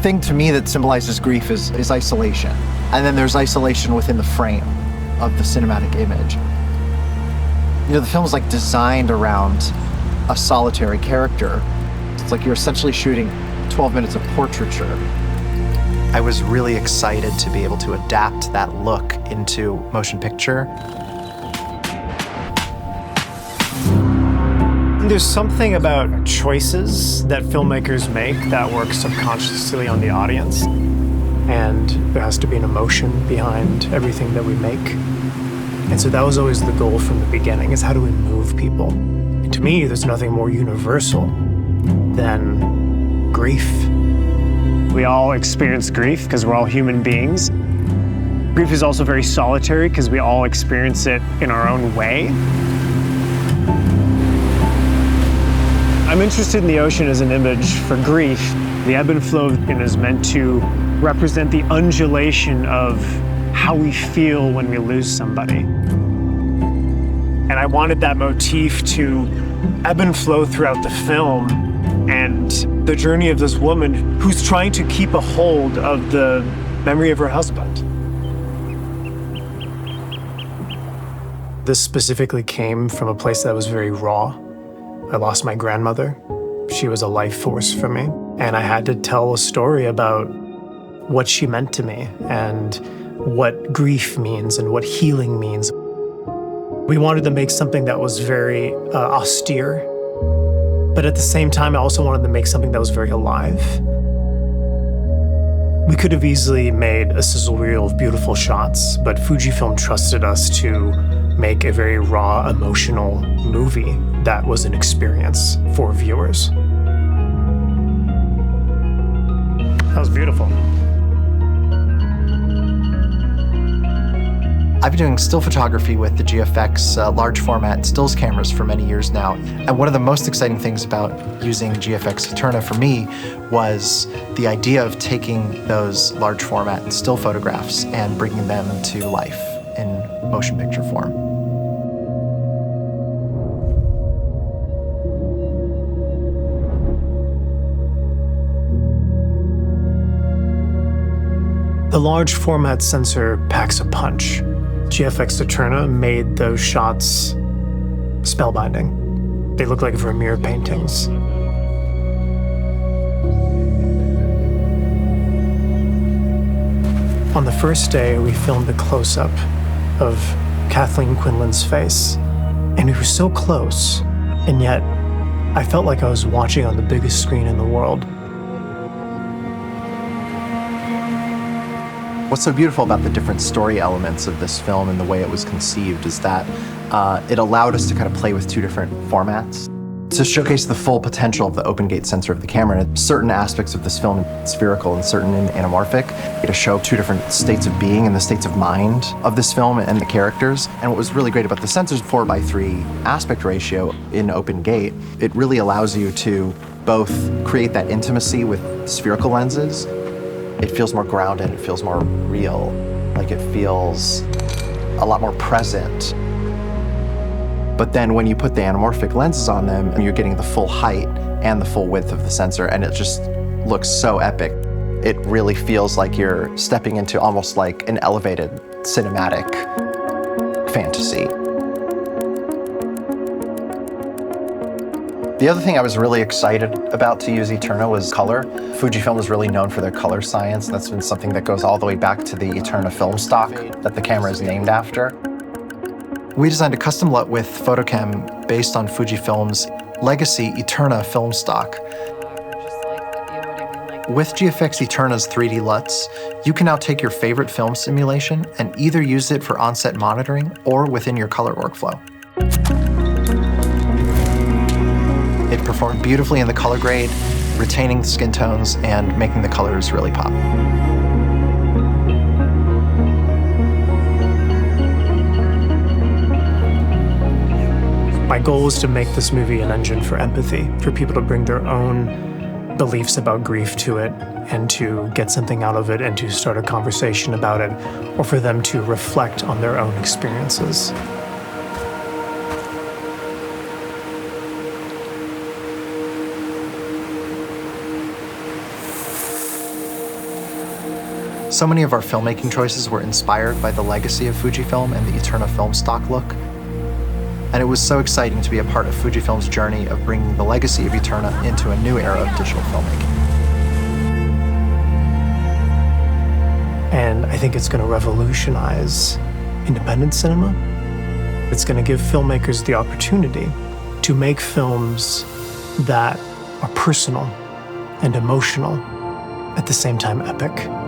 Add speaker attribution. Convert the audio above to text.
Speaker 1: thing to me that symbolizes grief is isolation. And then there's isolation within the frame of the cinematic image. You know, the film is like designed around a solitary character. It's like you're essentially shooting 12 minutes of portraiture. I was really excited to be able to adapt that look into motion picture.
Speaker 2: There's something about choices that filmmakers make that work subconsciously on the audience. And there has to be an emotion behind everything that we make. And so that was always the goal from the beginning, is how do we move people? And to me, there's nothing more universal than grief. We all experience grief because we're all human beings. Grief is also very solitary because we all experience it in our own way. I'm interested in the ocean as an image for grief. The ebb and flow is meant to represent the undulation of how we feel when we lose somebody. And I wanted that motif to ebb and flow throughout the film, and the journey of this woman who's trying to keep a hold of the memory of her husband. This specifically came from a place that was very raw. I lost my grandmother. She was a life force for me. And I had to tell a story about what she meant to me and what grief means and what healing means. We wanted to make something that was very austere, but at the same time, I also wanted to make something that was very alive. We could have easily made a sizzle reel of beautiful shots, but Fujifilm trusted us to make a very raw, emotional movie that was an experience for viewers. That was beautiful.
Speaker 1: I've been doing still photography with the GFX large format stills cameras for many years now. And one of the most exciting things about using GFX Eterna for me was the idea of taking those large format still photographs and bringing them to life in motion picture form.
Speaker 2: The large format sensor packs a punch. GFX Eterna made those shots spellbinding. They look like Vermeer paintings. On the first day, we filmed a close-up of Kathleen Quinlan's face, and we were so close, and yet I felt like I was watching on the biggest screen in the world.
Speaker 1: What's so beautiful about the different story elements of this film and the way it was conceived is that it allowed us to kind of play with two different formats to showcase the full potential of the open gate sensor of the camera. And certain aspects of this film are spherical and certain anamorphic to show two different states of being and the states of mind of this film and the characters. And what was really great about the sensor's 4:3 aspect ratio in open gate, it really allows you to both create that intimacy with spherical lenses. It feels more grounded, it feels more real, like it feels a lot more present. But then when you put the anamorphic lenses on them, you're getting the full height and the full width of the sensor, and it just looks so epic. It really feels like you're stepping into almost like an elevated cinematic fantasy. The other thing I was really excited about to use Eterna was color. Fujifilm is really known for their color science. That's been something that goes all the way back to the Eterna film stock that the camera is named after. We designed a custom LUT with Photochem based on Fujifilm's legacy Eterna film stock. With GFX Eterna's 3D LUTs, you can now take your favorite film simulation and either use it for on-set monitoring or within your color workflow. It performed beautifully in the color grade, retaining the skin tones and making the colors really pop.
Speaker 2: My goal was to make this movie an engine for empathy, for people to bring their own beliefs about grief to it and to get something out of it and to start a conversation about it, or for them to reflect on their own experiences.
Speaker 1: So many of our filmmaking choices were inspired by the legacy of Fujifilm and the Eterna film stock look. And it was so exciting to be a part of Fujifilm's journey of bringing the legacy of Eterna into a new era of digital filmmaking.
Speaker 2: And I think it's going to revolutionize independent cinema. It's going to give filmmakers the opportunity to make films that are personal and emotional, at the same time epic.